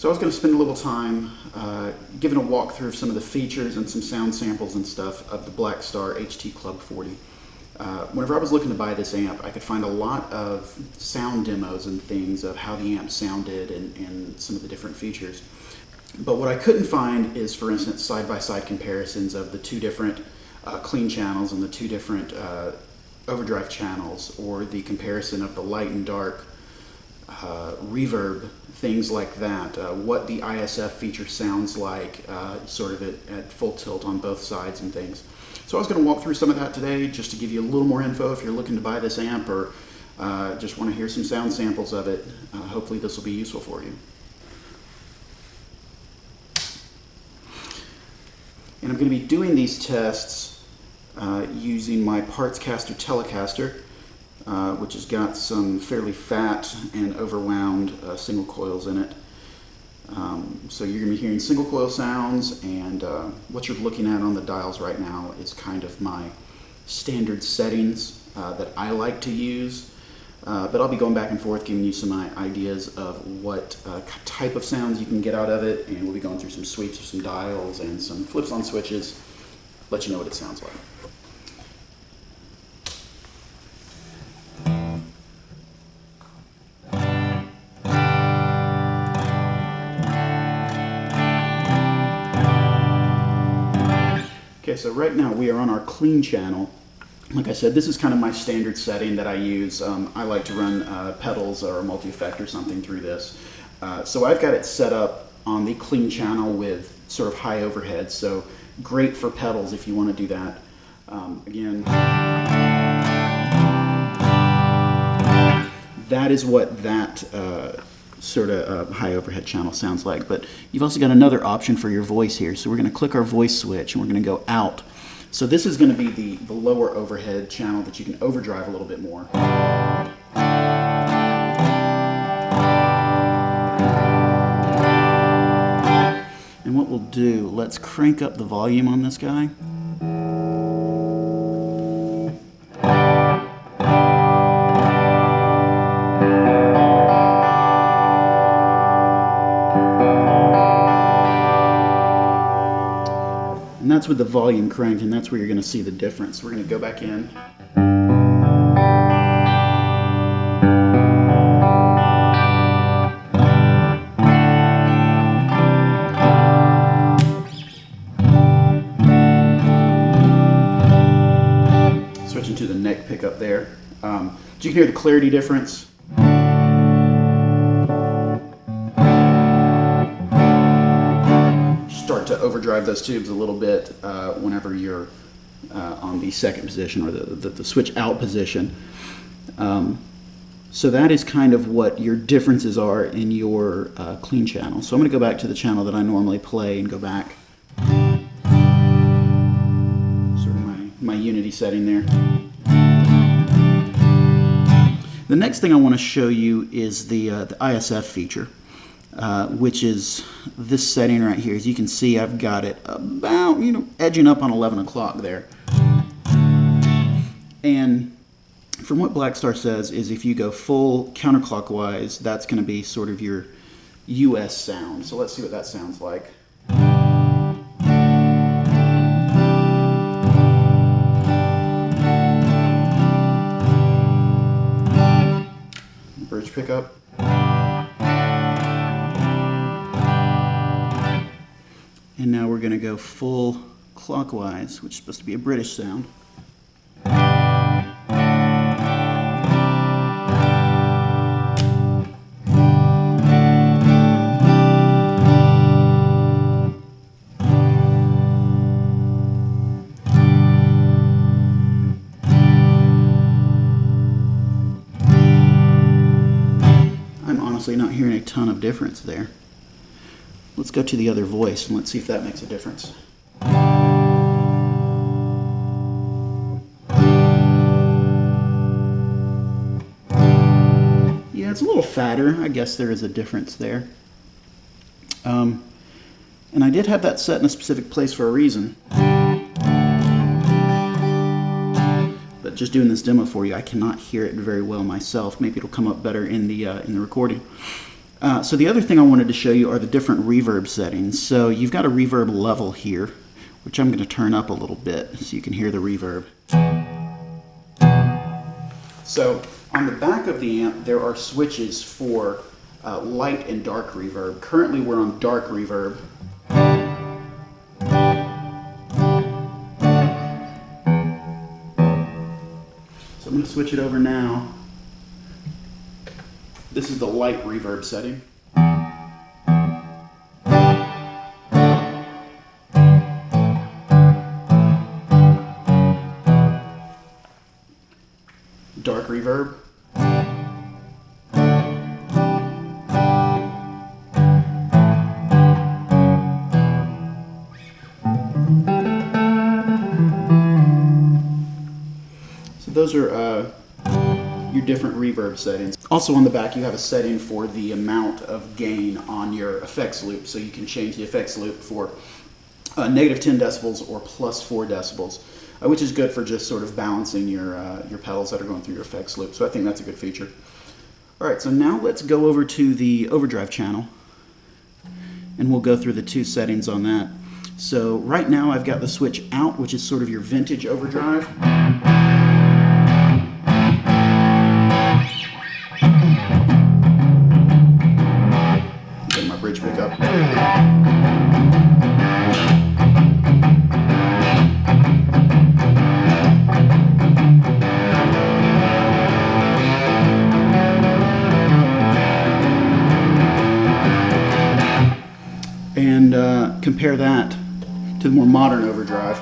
So I was going to spend a little time giving a walkthrough of some of the features and some sound samples and stuff of the Blackstar HT Club 40. Whenever I was looking to buy this amp, I could find a lot of sound demos and things of how the amp sounded and some of the different features. But what I couldn't find is, for instance, side-by-side comparisons of the two different clean channels and the two different overdrive channels, or the comparison of the light and dark reverb, things like that, what the ISF feature sounds like, sort of at full tilt on both sides and things. So I was going to walk through some of that today just to give you a little more info if you're looking to buy this amp or just want to hear some sound samples of it. Hopefully this will be useful for you. And I'm going to be doing these tests using my Partscaster Telecaster, which has got some fairly fat and overwound single coils in it. So you're going to be hearing single coil sounds, and what you're looking at on the dials right now is kind of my standard settings that I like to use. But I'll be going back and forth giving you some ideas of what type of sounds you can get out of it, and we'll be going through some sweeps of some dials and some flips on switches, let you know what it sounds like. Okay, so right now we are on our clean channel. Like I said, this is kind of my standard setting that I use. I like to run pedals or a multi-effect or something through this. So I've got it set up on the clean channel with sort of high overhead, so great for pedals if you want to do that. Again, that is what that sort of high overhead channel sounds like. But you've also got another option for your voice here. So we're going to click our voice switch and we're going to go out. So this is going to be the lower overhead channel that you can overdrive a little bit more. And what we'll do, let's crank up the volume on this guy. And that's with the volume cranked, and that's where you're going to see the difference. We're going to go back in. Switching to the neck pickup there. Did you hear the clarity difference? Start to overdrive those tubes a little bit whenever you're on the second position or the switch out position. So that is kind of what your differences are in your clean channel. So I'm going to go back to the channel that I normally play and go back. Sort of my unity setting there. The next thing I want to show you is the ISF feature. Which is this setting right here. As you can see, I've got it about, edging up on 11 o'clock there. And from what Blackstar says is if you go full counterclockwise, that's going to be sort of your US sound. So let's see what that sounds like. Bridge pickup. And now we're going to go full clockwise, which is supposed to be a British sound. I'm honestly not hearing a ton of difference there. Let's go to the other voice and let's see if that makes a difference. Yeah, it's a little fatter. I guess there is a difference there. And I did have that set in a specific place for a reason. But just doing this demo for you, I cannot hear it very well myself. Maybe it'll come up better in the recording. So the other thing I wanted to show you are the different reverb settings. So you've got a reverb level here, which I'm going to turn up a little bit so you can hear the reverb. So on the back of the amp, there are switches for light and dark reverb. Currently we're on dark reverb. So I'm going to switch it over now. This is the light reverb setting. Dark reverb. So those are your different reverb settings. Also on the back you have a setting for the amount of gain on your effects loop, so you can change the effects loop for negative 10 decibels or plus 4 decibels, which is good for just sort of balancing your pedals that are going through your effects loop. So I think that's a good feature. Alright, so now let's go over to the overdrive channel and we'll go through the two settings on that. So right now I've got the switch out, which is sort of your vintage overdrive. Get my bridge pickup. And compare that to the more modern overdrive.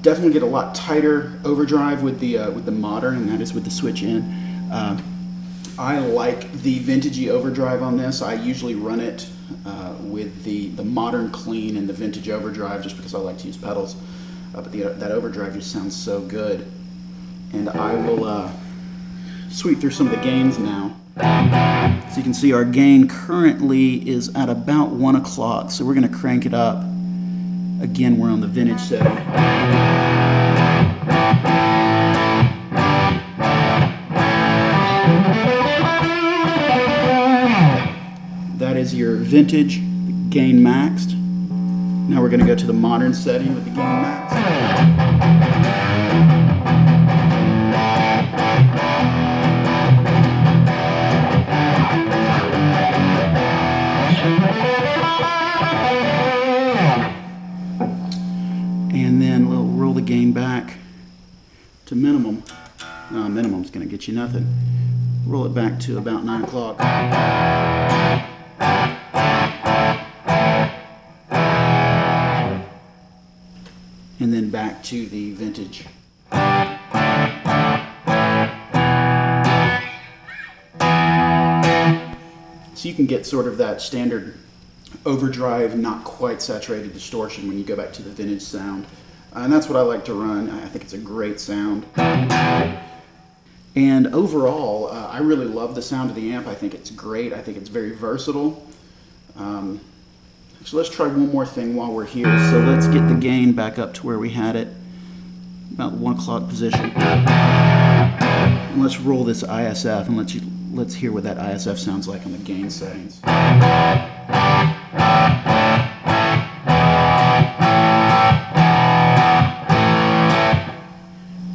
Definitely get a lot tighter overdrive with the modern, and that is with the switch in. I like the vintagey overdrive on this. I usually run it with the modern clean and the vintage overdrive just because I like to use pedals. But that overdrive just sounds so good. And I will sweep through some of the gains now. So you can see our gain currently is at about 1 o'clock. So we're going to crank it up. Again, we're on the vintage setting. That is your vintage gain maxed. Now we're going to go to the modern setting with the gain maxed. And then we'll roll the gain back to minimum. Minimum's going to get you nothing. Roll it back to about 9 o'clock. And then back to the vintage. So you can get sort of that standard overdrive, not quite saturated distortion when you go back to the vintage sound. And that's what I like to run. I think it's a great sound. And overall, I really love the sound of the amp. I think it's great. I think it's very versatile. So let's try one more thing while we're here. So let's get the gain back up to where we had it, about the 1 o'clock position. And let's roll this ISF and let's hear what that ISF sounds like on the gain settings.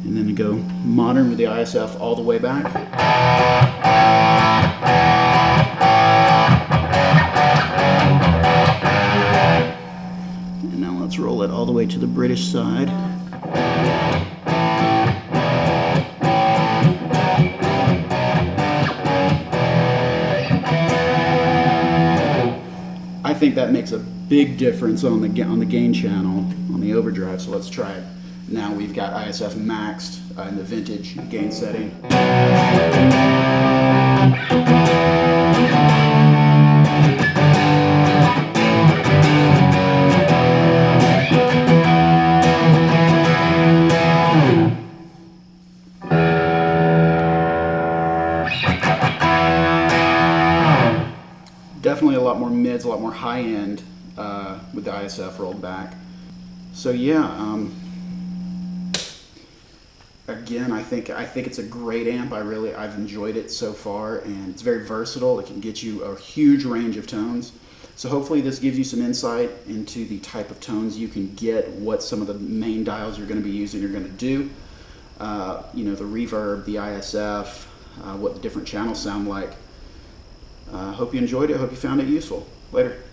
And then we go modern with the ISF all the way back. And now let's roll it all the way to the British side. I think that makes a big difference on the gain channel on the overdrive, so let's try it. Now we've got ISF maxed in the vintage gain setting. Definitely a lot more mids high end with the ISF rolled back. So yeah, again, I think it's a great amp. I've enjoyed it so far, and it's very versatile. It can get you a huge range of tones. So hopefully this gives you some insight into the type of tones you can get, what some of the main dials you're going to be using are going to do. You know, the reverb, the ISF, what the different channels sound like. Hope you enjoyed it. Hope you found it useful. Later.